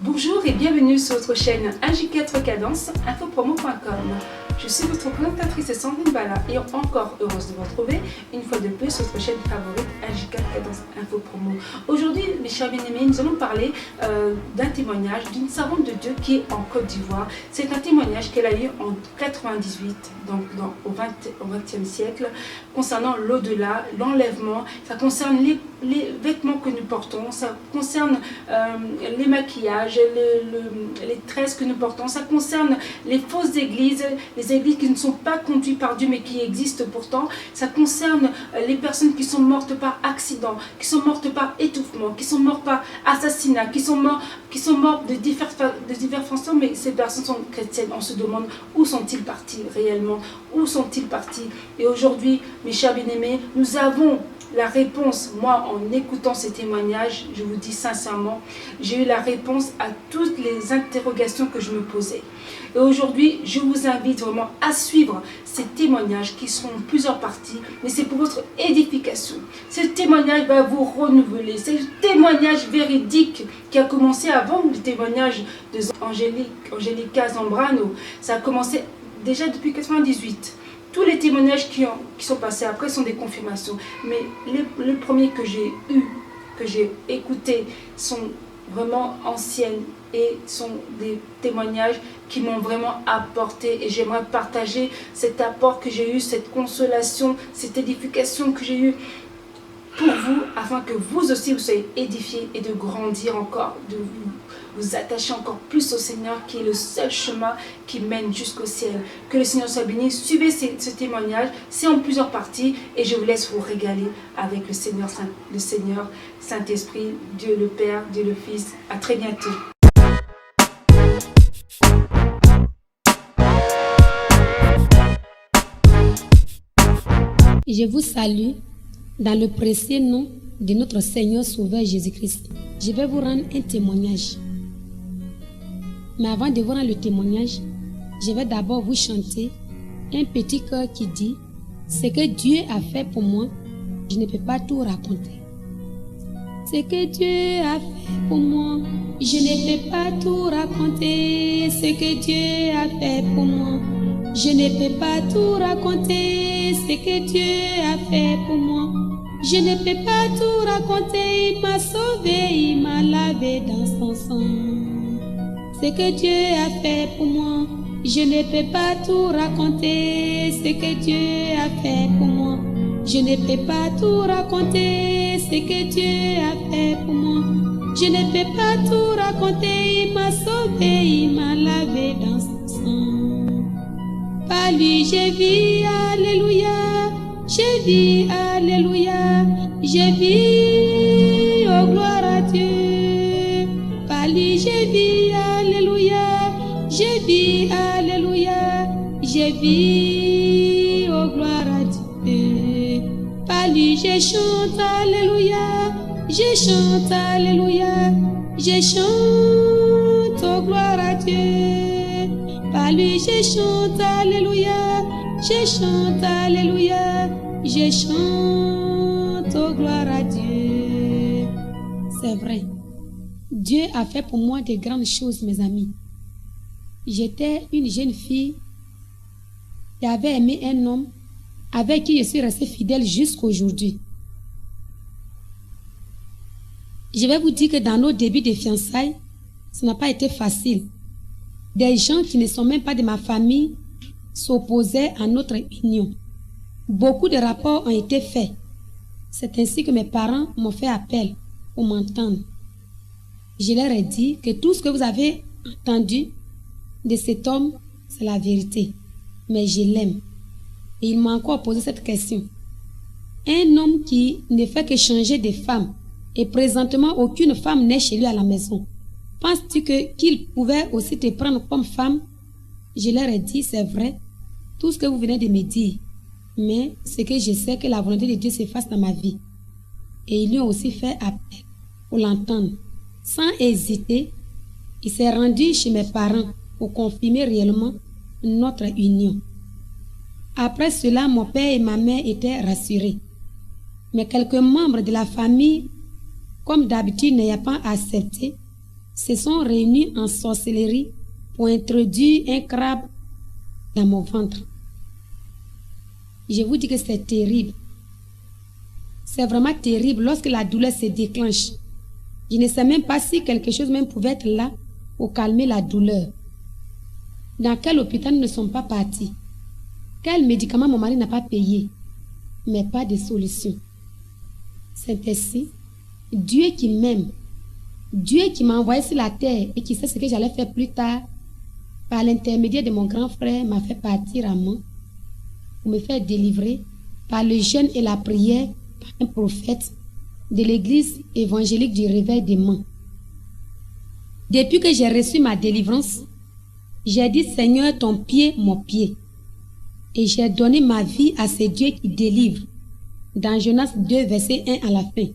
Bonjour et bienvenue sur votre chaîne AJ4 Cadence, infopromo.com. Je suis votre présentatrice Sandrine Bala et encore heureuse de vous retrouver une fois de plus sur votre chaîne favorite AJ4 Cadence Infopromo. Aujourd'hui, mes chers bien-aimés, nous allons parler d'un témoignage d'une servante de Dieu qui est en Côte d'Ivoire. C'est un témoignage qu'elle a eu en 98, donc au XXe siècle, concernant l'au-delà, l'enlèvement. Ça concerne les vêtements que nous portons, ça concerne les maquillages, les tresses que nous portons, ça concerne les fausses églises, les églises qui ne sont pas conduites par Dieu mais qui existent pourtant, ça concerne les personnes qui sont mortes par accident, qui sont mortes par étouffement, qui sont mortes par assassinat, qui sont mortes de diverses façons, mais ces personnes sont chrétiennes. On se demande où sont-ils partis réellement, où sont-ils partis. Et aujourd'hui, mes chers bien-aimés, nous avons la réponse. Moi, en écoutant ces témoignages, je vous dis sincèrement, j'ai eu la réponse à toutes les interrogations que je me posais. Et aujourd'hui, je vous invite vraiment à suivre ces témoignages qui seront en plusieurs parties, mais c'est pour votre édification. Ce témoignage va vous renouveler. C'est le témoignage véridique qui a commencé avant le témoignage de Angelica Zambrano. Ça a commencé déjà depuis 1998. Tous les témoignages qui sont passés après sont des confirmations. Mais les premiers que j'ai eus, que j'ai écoutés, sont vraiment anciennes et sont des témoignages qui m'ont vraiment apporté. Et j'aimerais partager cet apport que j'ai eu, cette consolation, cette édification que j'ai eue pour vous, afin que vous aussi vous soyez édifiés et de grandir encore, de vous attacher encore plus au Seigneur, qui est le seul chemin qui mène jusqu'au ciel. Que le Seigneur soit béni. Suivez ce témoignage, c'est en plusieurs parties et je vous laisse vous régaler avec le Seigneur Saint-Esprit, Dieu le Père, Dieu le Fils. À très bientôt. Je vous salue dans le précieux nom de notre Seigneur Sauveur Jésus-Christ. Je vais vous rendre un témoignage. Mais avant de vous rendre le témoignage, je vais d'abord vous chanter un petit chœur qui dit « Ce que Dieu a fait pour moi, je ne peux pas tout raconter. » Ce que Dieu a fait pour moi, je ne peux pas tout raconter. Ce que Dieu a fait pour moi, je ne peux pas tout raconter. Ce que Dieu a fait pour moi, je ne peux pas tout raconter. Il m'a sauvé, il m'a lavé dans son sang. Ce que Dieu a fait pour moi, je ne peux pas tout raconter. Ce que Dieu a fait pour moi, je ne peux pas tout raconter. Ce que Dieu a fait pour moi, je ne peux pas tout raconter. Il m'a sauvé, il m'a lavé dans son sang. Par lui je vis, alléluia. Je vis, alléluia. Je vis, oh gloire à Dieu. Par lui je vis, alléluia. Je vis, alléluia. Je vis, oh gloire à Dieu. Par lui je chante, alléluia. Je chante, alléluia. Je chante, oh gloire à Dieu. Par lui je chante, alléluia. Je chante, alléluia. Je chante, oh gloire à Dieu. C'est vrai. Dieu a fait pour moi de grandes choses, mes amis. J'étais une jeune fille qui avait aimé un homme avec qui je suis restée fidèle jusqu'à aujourd'hui. Je vais vous dire que dans nos débuts de fiançailles, ça n'a pas été facile. Des gens qui ne sont même pas de ma famille s'opposaient à notre union. Beaucoup de rapports ont été faits. C'est ainsi que mes parents m'ont fait appel pour m'entendre. Je leur ai dit que tout ce que vous avez entendu de cet homme, c'est la vérité. Mais je l'aime. Et il m'a encore posé cette question. Un homme qui ne fait que changer de femme, et présentement aucune femme n'est chez lui à la maison. Penses-tu qu'ils pouvaient aussi te prendre comme femme? Je leur ai dit, c'est vrai, tout ce que vous venez de me dire. Mais c'est que je sais que la volonté de Dieu se fasse dans ma vie. Et ils lui ont aussi fait appel pour l'entendre. Sans hésiter, il s'est rendu chez mes parents pour confirmer réellement notre union. Après cela, mon père et ma mère étaient rassurés. Mais quelques membres de la famille, comme d'habitude n'ayant pas accepté, se sont réunis en sorcellerie pour introduire un crabe dans mon ventre. Je vous dis que c'est terrible. C'est vraiment terrible lorsque la douleur se déclenche. Je ne sais même pas si quelque chose même pouvait être là pour calmer la douleur. Dans quel hôpital nous ne sommes pas partis? Quel médicament mon mari n'a pas payé? Mais pas de solution. C'est ainsi, Dieu qui m'aime, Dieu qui m'a envoyé sur la terre et qui sait ce que j'allais faire plus tard, par l'intermédiaire de mon grand frère, m'a fait partir à moi pour me faire délivrer par le jeûne et la prière par un prophète de l'église évangélique du réveil des mains. Depuis que j'ai reçu ma délivrance, j'ai dit Seigneur, ton pied, mon pied. Et j'ai donné ma vie à ce Dieu qui délivre. Dans Jonas 2, verset 1 à la fin.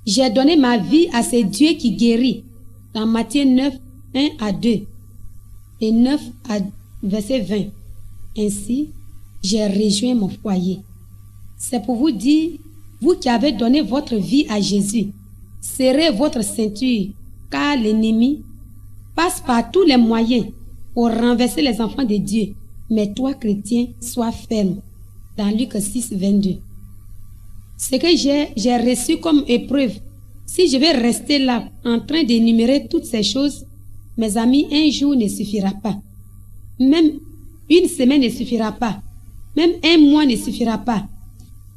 J'ai donné ma vie à ce Dieu qui guérit. Dans Matthieu 9, 1 à 2 et 9 à verset 20. Ainsi, j'ai rejoint mon foyer. C'est pour vous dire, vous qui avez donné votre vie à Jésus, serrez votre ceinture, car l'ennemi passe par tous les moyens pour renverser les enfants de Dieu. Mais toi, chrétien, sois ferme. Dans Luc 6, 22. Ce que j'ai reçu comme épreuve, si je vais rester là en train d'énumérer toutes ces choses, mes amis, un jour ne suffira pas. Même une semaine ne suffira pas. Même un mois ne suffira pas.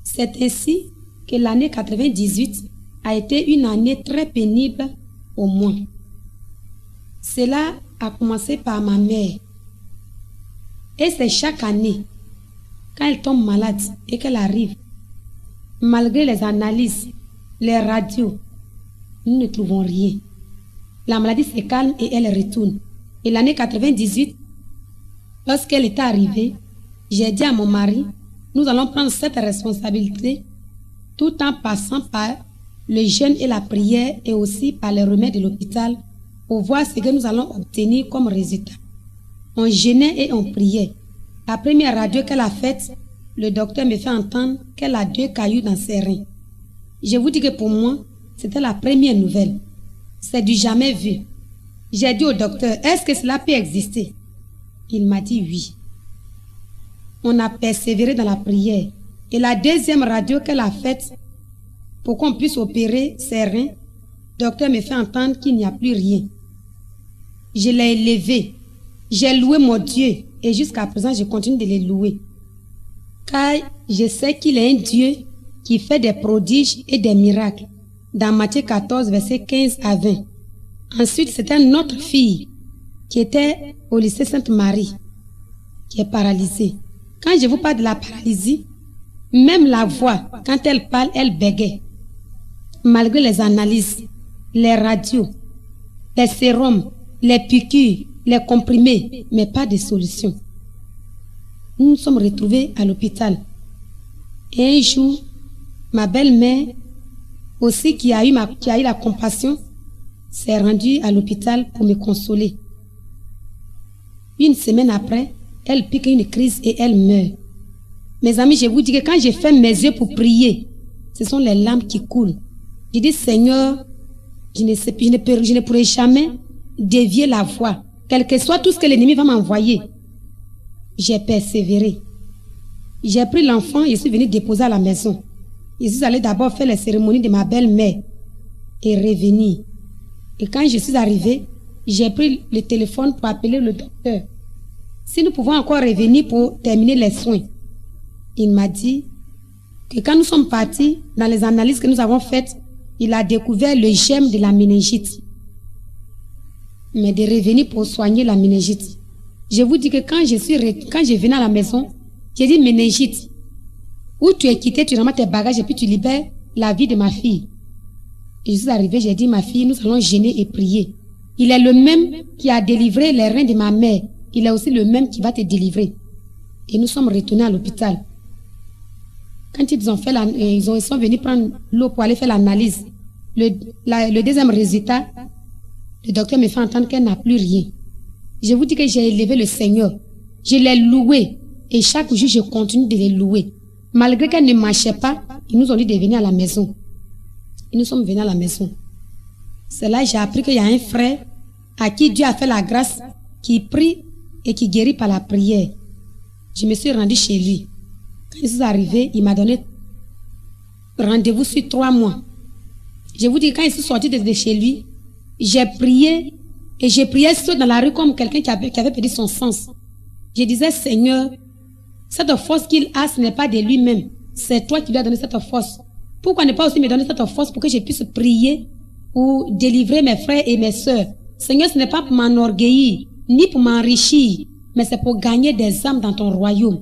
C'est ainsi que l'année 98 a été une année très pénible au moins. Cela a commencé par ma mère. Et c'est chaque année, quand elle tombe malade et qu'elle arrive, malgré les analyses, les radios, nous ne trouvons rien. La maladie se calme et elle retourne. Et l'année 98, lorsqu'elle est arrivée, j'ai dit à mon mari, nous allons prendre cette responsabilité tout en passant par le jeûne et la prière et aussi par les remèdes de l'hôpital pour voir ce que nous allons obtenir comme résultat. On jeûnait et on priait. La première radio qu'elle a faite, le docteur me fait entendre qu'elle a 2 cailloux dans ses reins. Je vous dis que pour moi, c'était la première nouvelle. C'est du jamais vu. J'ai dit au docteur, est-ce que cela peut exister? Il m'a dit oui. On a persévéré dans la prière. Et la deuxième radio qu'elle a faite, pour qu'on puisse opérer ses reins, le docteur me fait entendre qu'il n'y a plus rien. Je l'ai élevé. J'ai loué mon Dieu et jusqu'à présent, je continue de le louer. Car je sais qu'il est un Dieu qui fait des prodiges et des miracles. Dans Matthieu 14, verset 15 à 20. Ensuite, c'était notre fille qui était au lycée Sainte-Marie, qui est paralysée. Quand je vous parle de la paralysie, même la voix, quand elle parle, elle bégait. Malgré les analyses, les radios, les sérums, les piqûres, les comprimés, mais pas de solution. Nous nous sommes retrouvés à l'hôpital. Et un jour, ma belle-mère, aussi qui a eu la compassion, s'est rendue à l'hôpital pour me consoler. Une semaine après, elle pique une crise et elle meurt. Mes amis, je vous dis que quand je ferme mes yeux pour prier, ce sont les larmes qui coulent. Je dis, Seigneur, je ne pourrai jamais dévier la voie, quel que soit tout ce que l'ennemi va m'envoyer. J'ai persévéré. J'ai pris l'enfant et je suis venu déposer à la maison. Je suis allé d'abord faire les cérémonies de ma belle-mère et revenir. Et quand je suis arrivée, j'ai pris le téléphone pour appeler le docteur. Si nous pouvons encore revenir pour terminer les soins. Il m'a dit que quand nous sommes partis, dans les analyses que nous avons faites, il a découvert le germe de la méningite. Mais de revenir pour soigner la méningite. Je vous dis que quand je venais à la maison, j'ai dit méningite. Où tu es quitté, tu ramasses tes bagages et puis tu libères la vie de ma fille. Et je suis arrivée, j'ai dit ma fille, nous allons jeûner et prier. Il est le même qui a délivré les reins de ma mère. Il est aussi le même qui va te délivrer. Et nous sommes retournés à l'hôpital. Quand ils sont venus prendre l'eau pour aller faire l'analyse, le deuxième résultat, le docteur me fait entendre qu'elle n'a plus rien. Je vous dis que j'ai élevé le Seigneur. Je l'ai loué. Et chaque jour, je continue de les louer. Malgré qu'elle ne marchait pas, ils nous ont dit de venir à la maison. Et nous sommes venus à la maison. C'est là que j'ai appris qu'il y a un frère à qui Dieu a fait la grâce, qui prie et qui guérit par la prière. Je me suis rendue chez lui. Quand je suis arrivée, il m'a donné rendez-vous sur 3 mois. Je vous dis, quand je suis sortie de chez lui, j'ai prié et j'ai prié seul dans la rue comme quelqu'un qui avait perdu son sens. Je disais, Seigneur, cette force qu'il a, ce n'est pas de lui-même. C'est toi qui lui as donné cette force. Pourquoi ne pas aussi me donner cette force pour que je puisse prier pour délivrer mes frères et mes sœurs? Seigneur, ce n'est pas pour m'enorgueillir, ni pour m'enrichir, mais c'est pour gagner des âmes dans ton royaume.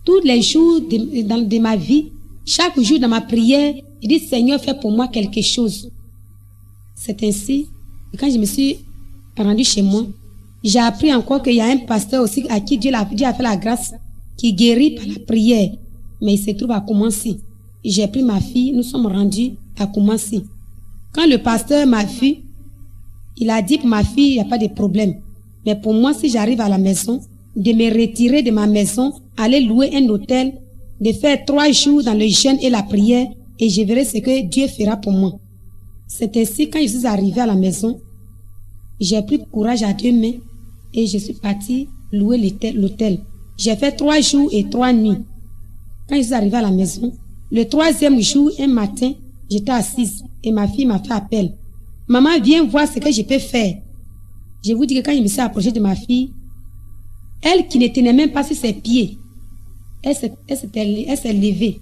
Tous les jours de ma vie, chaque jour dans ma prière, je dis, Seigneur, fais pour moi quelque chose. C'est ainsi que quand je me suis rendue chez moi, j'ai appris encore qu'il y a un pasteur aussi à qui Dieu a fait la grâce, qui guérit par la prière. Mais il se trouve à Koumassi. J'ai pris ma fille, nous sommes rendus à Koumassi. Quand le pasteur m'a vu, il a dit pour ma fille, il n'y a pas de problème. Mais pour moi, si j'arrive à la maison, de me retirer de ma maison, aller louer un hôtel, de faire 3 jours dans le jeûne et la prière, et je verrai ce que Dieu fera pour moi. C'est ainsi, quand je suis arrivée à la maison, j'ai pris courage à 2 mains et je suis partie louer l'hôtel. J'ai fait 3 jours et 3 nuits. Quand je suis arrivée à la maison, le 3e jour, un matin, j'étais assise et ma fille m'a fait appel. Maman, viens voir ce que je peux faire. Je vous dis que quand je me suis approchée de ma fille, elle qui ne tenait même pas sur ses pieds, elle s'est levée.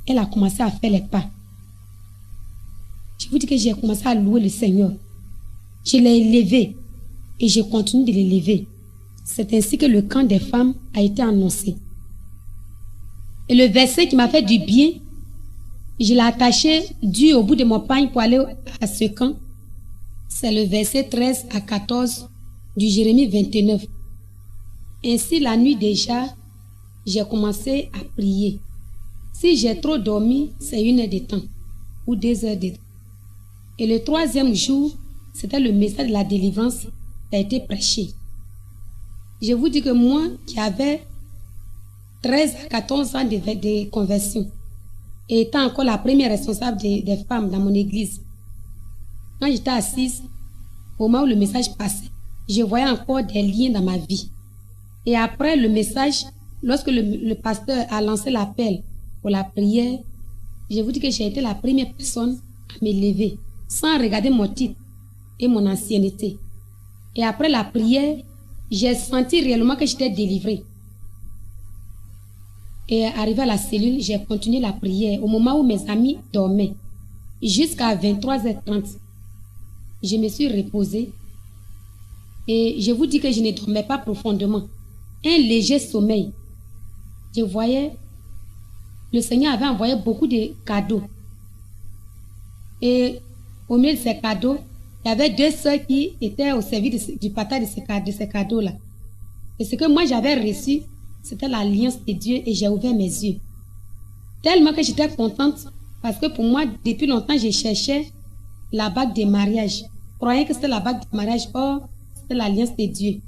Elle a commencé à faire les pas. Je vous dis que j'ai commencé à louer le Seigneur. Je l'ai élevé et je continue de l'élever. C'est ainsi que le camp des femmes a été annoncé. Et le verset qui m'a fait du bien, je l'ai attaché du au bout de mon pagne pour aller à ce camp. C'est le verset 13 à 14 du Jérémie 29. Ainsi, la nuit déjà, j'ai commencé à prier. Si j'ai trop dormi, c'est 1 heure de temps ou 2 heures de temps. Et le 3e jour, c'était le message de la délivrance qui a été prêché. Je vous dis que moi, qui avais 13 à 14 ans de conversion, et étant encore la première responsable des femmes dans mon église, quand j'étais assise, au moment où le message passait, je voyais encore des liens dans ma vie. Et après le message, lorsque le pasteur a lancé l'appel pour la prière, je vous dis que j'ai été la première personne à me lever, sans regarder mon titre et mon ancienneté. Et après la prière, j'ai senti réellement que j'étais délivrée. Et arrivé à la cellule, j'ai continué la prière au moment où mes amis dormaient. Jusqu'à 23h30, je me suis reposée. Et je vous dis que je ne dormais pas profondément. Un léger sommeil. Je voyais, le Seigneur avait envoyé beaucoup de cadeaux. Et au milieu de ces cadeaux, il y avait 2 sœurs qui étaient au service du partage de ces cadeaux-là. Et ce que moi j'avais reçu, c'était l'alliance de Dieu et j'ai ouvert mes yeux. Tellement que j'étais contente parce que pour moi, depuis longtemps, je cherchais la bague de mariage. Je croyais que c'était la bague de mariage. Or, c'était l'alliance de Dieu.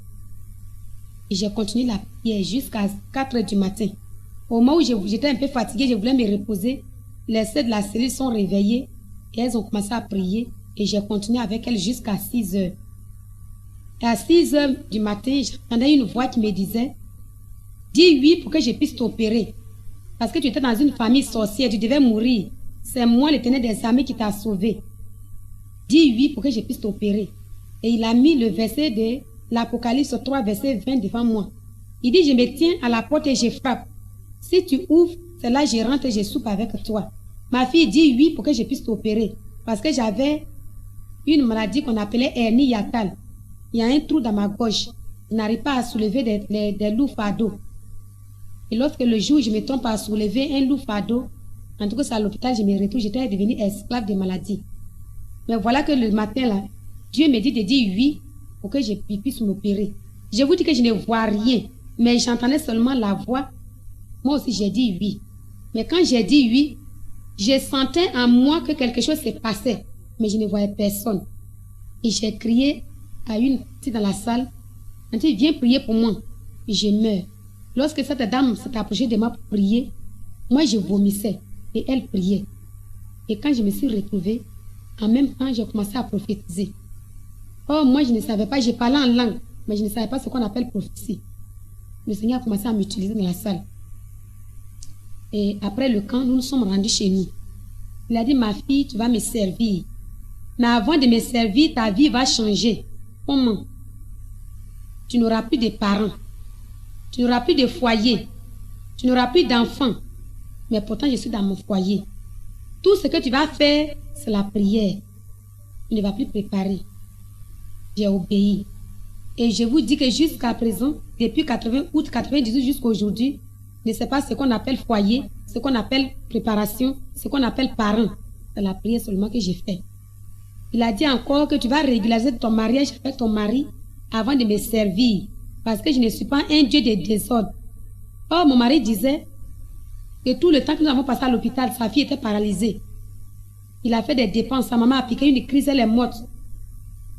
Et j'ai continué la prière jusqu'à 4 heures du matin. Au moment où j'étais un peu fatiguée, je voulais me reposer. Les sœurs de la cellule sont réveillées et elles ont commencé à prier. Et j'ai continué avec elles jusqu'à 6 heures. Et à 6 heures du matin, j'entendais une voix qui me disait, dis oui pour que je puisse t'opérer. Parce que tu étais dans une famille sorcière, tu devais mourir. C'est moi, l'Éternel des armées, qui t'a sauvé. Dis oui pour que je puisse t'opérer. Et il a mis le verset de l'Apocalypse 3, verset 20 devant moi. Il dit, je me tiens à la porte et je frappe. Si tu ouvres, c'est là que je rentre et je soupe avec toi. Ma fille dit oui pour que je puisse t'opérer. Parce que j'avais une maladie qu'on appelait hernie hiatale. Il y a un trou dans ma gorge. Je n'arrive pas à soulever des lourds fardeaux. Et lorsque le jour où je me trompe à soulever un lourd fardeau, en tout cas c'est à l'hôpital, je me retrouve, j'étais devenue esclave de maladie. Mais voilà que le matin là, Dieu me dit de dire oui pour que je puisse m'opérer. Je vous dis que je ne vois rien, mais j'entendais seulement la voix. Moi aussi, j'ai dit oui. Mais quand j'ai dit oui, je sentais en moi que quelque chose se passait, mais je ne voyais personne. Et j'ai crié à une petite dans la salle, elle dit, viens prier pour moi. Et je meurs. Lorsque cette dame s'est approchée de moi pour prier, moi je vomissais et elle priait. Et quand je me suis retrouvée, en même temps, j'ai commencé à prophétiser. Oh, moi je ne savais pas, j'ai parlé en langue, mais je ne savais pas ce qu'on appelle prophétie. Le Seigneur a commencé à m'utiliser dans la salle. Et après le camp, nous nous sommes rendus chez nous. Il a dit, ma fille, tu vas me servir. Mais avant de me servir, ta vie va changer. Comment? Tu n'auras plus de parents. Tu n'auras plus de foyer. Tu n'auras plus d'enfants. Mais pourtant, je suis dans mon foyer. Tout ce que tu vas faire, c'est la prière. Tu ne vas plus préparer. J'ai obéi. Et je vous dis que jusqu'à présent, depuis août 98 jusqu'à aujourd'hui, je ne sais pas ce qu'on appelle foyer, ce qu'on appelle préparation, ce qu'on appelle parents. C'est la prière seulement que j'ai fait. Il a dit encore que tu vas régulariser ton mariage avec ton mari avant de me servir. Parce que je ne suis pas un Dieu de désordre. Or, mon mari disait que tout le temps que nous avons passé à l'hôpital, sa fille était paralysée. Il a fait des dépenses. Sa maman a piqué une crise, elle est morte.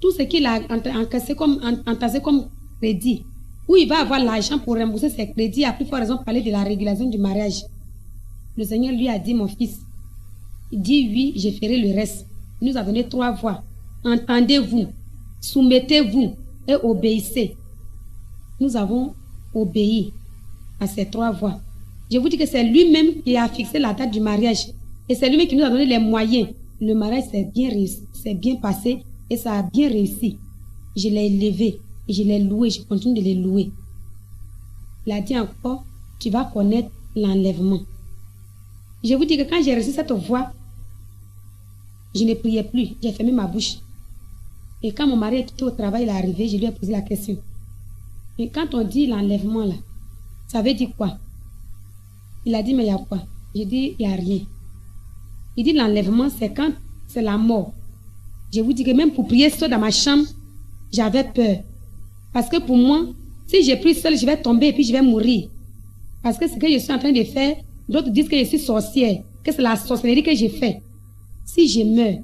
Tout ce qu'il a entassé comme crédit, où il va avoir l'argent pour rembourser ses crédits, à plus forte raison parler de la régulation du mariage. Le Seigneur lui a dit, mon fils, il dit oui, je ferai le reste. Il nous a donné 3 voies. Entendez-vous, soumettez-vous et obéissez. Nous avons obéi à ces 3 voies. Je vous dis que c'est lui-même qui a fixé la date du mariage. Et c'est lui-même qui nous a donné les moyens. Le mariage s'est bien réussi, s'est bien passé et ça a bien réussi. Je l'ai élevé et je l'ai loué, je continue de le louer. Il a dit encore, tu vas connaître l'enlèvement. Je vous dis que quand j'ai reçu cette voix, je ne priais plus, j'ai fermé ma bouche. Et quand mon mari était au travail, il est arrivé, je lui ai posé la question. Et quand on dit l'enlèvement là, ça veut dire quoi? Il a dit, mais il y a quoi? J'ai dit, il n'y a rien. Il dit, l'enlèvement, c'est quand c'est la mort. Je vous dis que même pour prier seul dans ma chambre, j'avais peur. Parce que pour moi, si je prie seul, je vais tomber et puis je vais mourir. Parce que ce que je suis en train de faire, d'autres disent que je suis sorcière, que c'est la sorcellerie que j'ai fait. Si je meurs,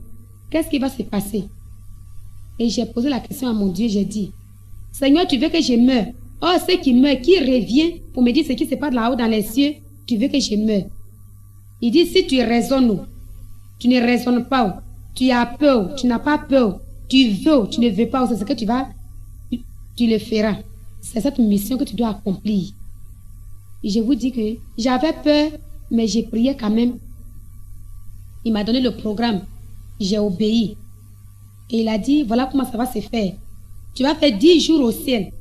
qu'est-ce qui va se passer? Et j'ai posé la question à mon Dieu, j'ai dit, Seigneur, tu veux que je meure? Oh, ceux qui meurent, qui revient pour me dire ce qui se passe là-haut dans les cieux, tu veux que je meure? Il dit, si tu raisonnes, tu ne raisonnes pas, tu as peur, tu n'as pas peur, tu veux, tu ne veux pas, c'est ce que tu le feras. C'est cette mission que tu dois accomplir. Et je vous dis que j'avais peur, mais j'ai prié quand même. Il m'a donné le programme, j'ai obéi. Et il a dit, voilà comment ça va se faire. Tu vas faire 10 jours au ciel,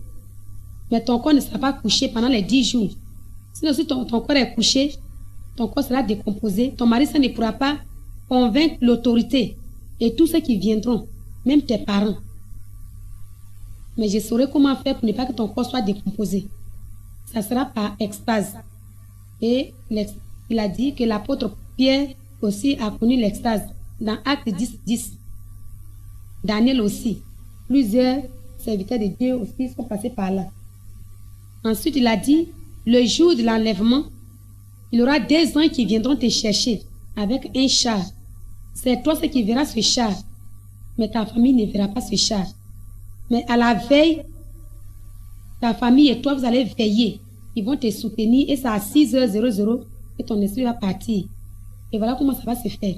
mais ton corps ne sera pas couché pendant les 10 jours. Sinon, si ton corps est couché, ton corps sera décomposé. Ton mari, ça ne pourra pas convaincre l'autorité et tous ceux qui viendront, même tes parents. Mais je saurai comment faire pour ne pas que ton corps soit décomposé. Ça sera par extase. Et il a dit que l'apôtre Pierre aussi a connu l'extase dans Acte 10. Daniel aussi. Plusieurs serviteurs de Dieu aussi sont passés par là. Ensuite, il a dit, le jour de l'enlèvement, il y aura des anges qui viendront te chercher avec un char. C'est toi qui verras ce char, mais ta famille ne verra pas ce char. Mais à la veille, ta famille et toi, vous allez veiller. Ils vont te soutenir et c'est à 6h00 que ton esprit va partir. Et voilà comment ça va se faire.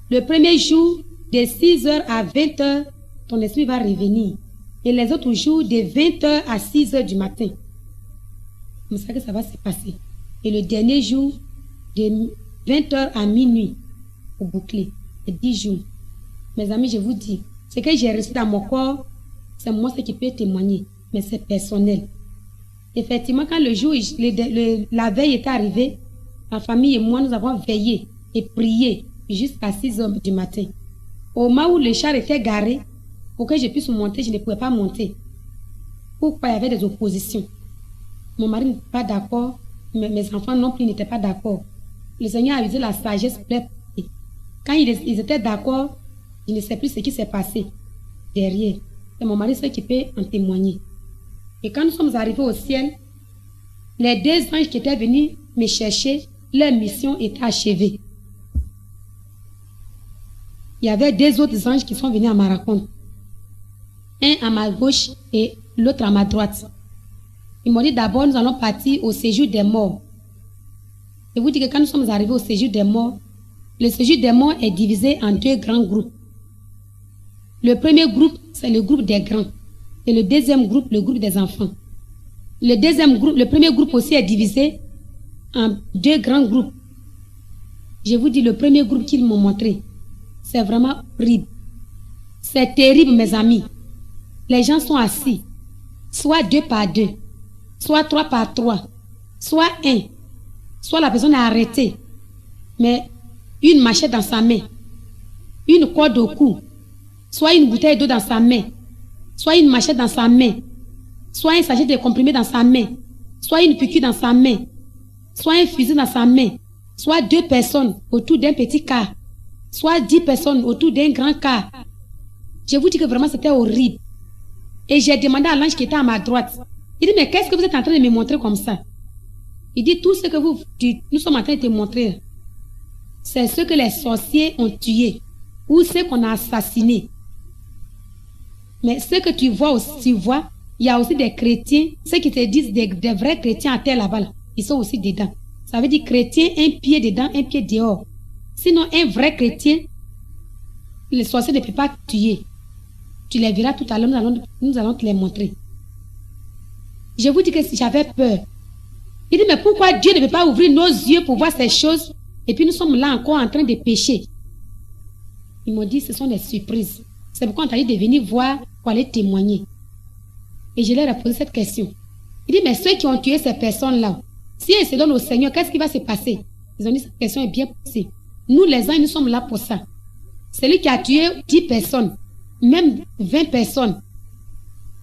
Le premier jour, de 6h à 20h, ton esprit va revenir. Et les autres jours, de 20h à 6h du matin. C'est comme ça que ça va se passer. Et le dernier jour, de 20h à minuit, pour boucler. Et 10 jours. Mes amis, je vous dis, ce que j'ai reçu dans mon corps, c'est moi ce qui peut témoigner. Mais c'est personnel. Effectivement, quand le jour, la veille est arrivée, ma famille et moi, nous avons veillé et prié jusqu'à 6h du matin. Au moment où le char était garé, pour que je puisse monter, je ne pouvais pas monter. Pourquoi? Il y avait des oppositions. Mon mari n'était pas d'accord, mes enfants non plus n'étaient pas d'accord. Le Seigneur a usé la sagesse. Quand ils étaient d'accord, je ne sais plus ce qui s'est passé. derrière. C'est mon mari seul qui peut en témoigner. Et quand nous sommes arrivés au ciel, les 2 anges qui étaient venus me chercher, leur mission était achevée. Il y avait 2 autres anges qui sont venus à ma rencontre. Un à ma gauche et l'autre à ma droite. Ils m'ont dit d'abord, nous allons partir au séjour des morts. Je vous dis que quand nous sommes arrivés au séjour des morts, le séjour des morts est divisé en 2 grands groupes. Le premier groupe, c'est le groupe des grands. Et le deuxième groupe, le groupe des enfants. Le premier groupe aussi est divisé en 2 grands groupes. Je vous dis, le premier groupe qu'ils m'ont montré, c'est vraiment horrible. C'est terrible, mes amis. Les gens sont assis, soit 2 par 2, soit 3 par 3, soit 1, soit la personne est arrêtée, mais une machette dans sa main, une corde au cou, soit une bouteille d'eau dans sa main, soit une machette dans sa main, soit un sachet de comprimés dans sa main, soit une piqûre dans sa main, soit un fusil dans sa main, soit 2 personnes autour d'un petit car, soit 10 personnes autour d'un grand car. Je vous dis que vraiment c'était horrible. Et j'ai demandé à l'ange qui était à ma droite. Il dit, mais qu'est-ce que vous êtes en train de me montrer comme ça? Il dit, tout ce que nous sommes en train de te montrer, c'est ce que les sorciers ont tué ou ce qu'on a assassiné. Mais ce que tu vois aussi, il y a aussi des chrétiens, ceux qui te disent des vrais chrétiens à terre là-bas, ils sont aussi dedans. Ça veut dire chrétien, un pied dedans, un pied dehors. Sinon, un vrai chrétien, les sorciers ne peuvent pas tuer. Tu les verras tout à l'heure, nous allons te les montrer. Je vous dis que si j'avais peur, il dit, mais pourquoi Dieu ne peut pas ouvrir nos yeux pour voir ces choses et puis nous sommes là encore en train de pécher? Ils m'ont dit, ce sont des surprises. C'est pourquoi on t'a dit de venir voir pour aller témoigner. Et je leur ai posé cette question. Il dit, mais ceux qui ont tué ces personnes-là, si elles se donnent au Seigneur, qu'est-ce qui va se passer? Ils ont dit, cette question est bien posée. Nous, les anges, nous sommes là pour ça. Celui qui a tué 10 personnes, même 20 personnes,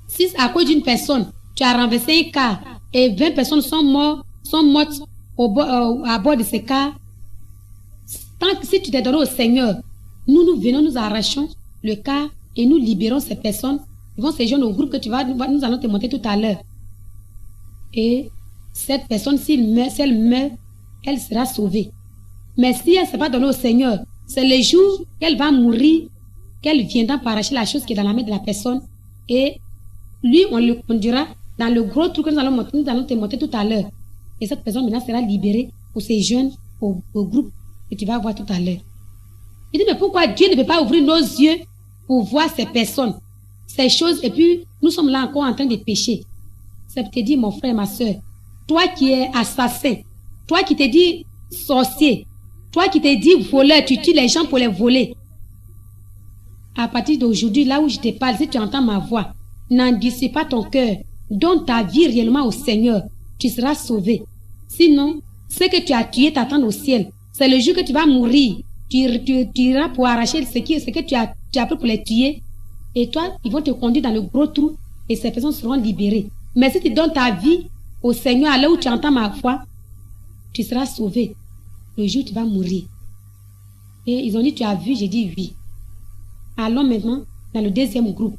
si à cause d'une personne, tu as renversé un car et 20 personnes sont mortes à bord de ce car, tant que si tu t'es donné au Seigneur, nous venons, nous arrachons le car et nous libérons ces personnes. Ils vont se joindre au groupe que nous allons te montrer tout à l'heure. Et cette personne, si elle meurt, elle sera sauvée. Mais si elle ne s'est pas donnée au Seigneur, c'est le jour qu'elle va mourir, qu'elle viendra pour arracher la chose qui est dans la main de la personne. Et lui, on le conduira dans le gros truc que nous allons te montrer tout à l'heure. Et cette personne maintenant sera libérée pour se joindre au groupe que tu vas voir tout à l'heure. Il dit, mais pourquoi Dieu ne peut pas ouvrir nos yeux pour voir ces personnes, ces choses, et puis nous sommes là encore en train de pécher? C'est pour te dire, mon frère, ma soeur, toi qui es assassin, toi qui te dis sorcier, toi qui te dis voleur, tu tues les gens pour les voler. À partir d'aujourd'hui, là où je te parle, si tu entends ma voix, n'endurcis pas ton cœur, donne ta vie réellement au Seigneur, tu seras sauvé. Sinon, ce que tu as tué t'attend au ciel. C'est le jour que tu vas mourir. Tu iras pour arracher ce que tu as pris pour les tuer. Et toi, ils vont te conduire dans le gros trou et ces personnes seront libérées. Mais si tu donnes ta vie au Seigneur, à là où tu entends ma voix, tu seras sauvé. Le jour où tu vas mourir. Et ils ont dit, tu as vu? J'ai dit oui. Allons maintenant dans le deuxième groupe.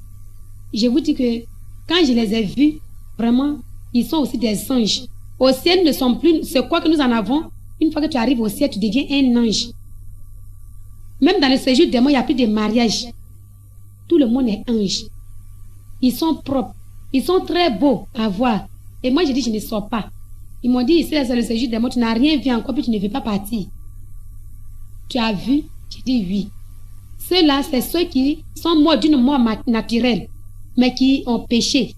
Je vous dis que quand je les ai vus, vraiment, ils sont aussi des anges. Au ciel, ne sont plus, c'est quoi que nous en avons? Une fois que tu arrives au ciel, tu deviens un ange. Même dans le séjour des morts, il n'y a plus de mariage. Tout le monde est ange. Ils sont propres. Ils sont très beaux à voir. Et moi, j'ai dit, je ne sors pas. Ils m'ont dit, ici, c'est le séjour des morts, tu n'as rien vu encore, puis tu ne veux pas partir. Tu as vu? J'ai dit oui. Ceux-là, c'est ceux qui sont morts d'une mort naturelle, mais qui ont péché.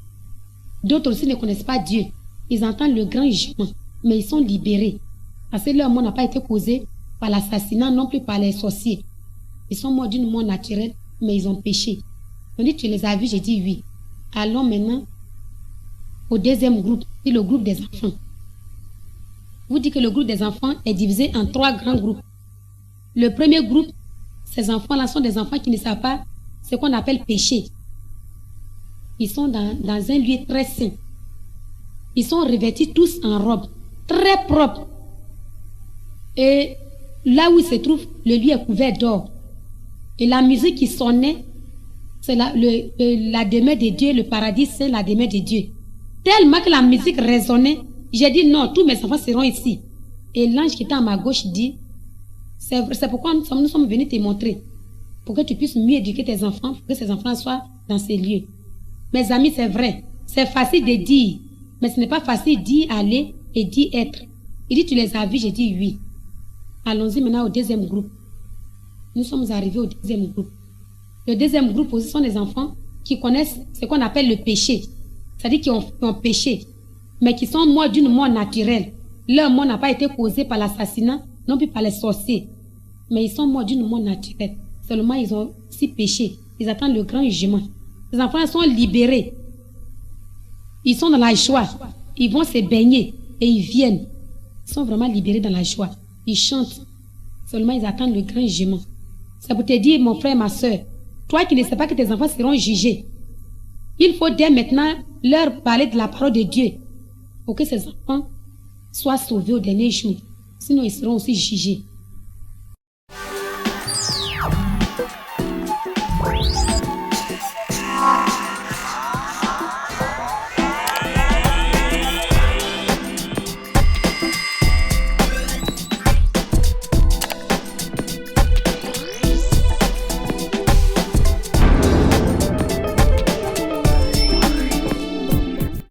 D'autres aussi ne connaissent pas Dieu. Ils entendent le grand jugement, mais ils sont libérés. Parce que leur mort n'a pas été causé par l'assassinat, non plus par les sorciers. Ils sont morts d'une mort naturelle, mais ils ont péché. On dit, tu les as vus? J'ai dit oui. Allons maintenant au deuxième groupe, c'est le groupe des enfants. Vous dites que le groupe des enfants est divisé en 3 grands groupes. Le premier groupe, ces enfants-là sont des enfants qui ne savent pas ce qu'on appelle péché. Ils sont dans un lieu très saint. Ils sont revêtus tous en robe, très propre. Et là où ils se trouvent, le lieu est couvert d'or. Et la musique qui sonnait, c'est la demeure de Dieu, le paradis, c'est la demeure de Dieu. Tellement que la musique résonnait, j'ai dit non, tous mes enfants seront ici. Et l'ange qui était à ma gauche dit, c'est pourquoi nous sommes venus te montrer, pour que tu puisses mieux éduquer tes enfants, pour que ces enfants soient dans ces lieux. Mes amis, c'est vrai, c'est facile de dire, mais ce n'est pas facile d'y aller et d'y être. Il dit, tu les as vus, j'ai dit oui. Allons-y maintenant au deuxième groupe. Nous sommes arrivés au deuxième groupe. Le deuxième groupe aussi sont des enfants qui connaissent ce qu'on appelle le péché. C'est-à-dire qui ont péché, mais qui sont morts d'une mort naturelle. Leur mort n'a pas été causée par l'assassinat, non plus par les sorciers. Mais ils sont morts d'une mort naturelle. Seulement, ils ont aussi péché. Ils attendent le grand jugement. Les enfants sont libérés. Ils sont dans la joie. Ils vont se baigner et ils viennent. Ils sont vraiment libérés dans la joie. Ils chantent. Seulement, ils attendent le grand jugement. C'est pour te dire, mon frère, ma soeur, toi qui ne sais pas que tes enfants seront jugés, il faut dès maintenant leur parler de la parole de Dieu pour que ces enfants soient sauvés au dernier jour. Sinon, ils seront aussi jugés.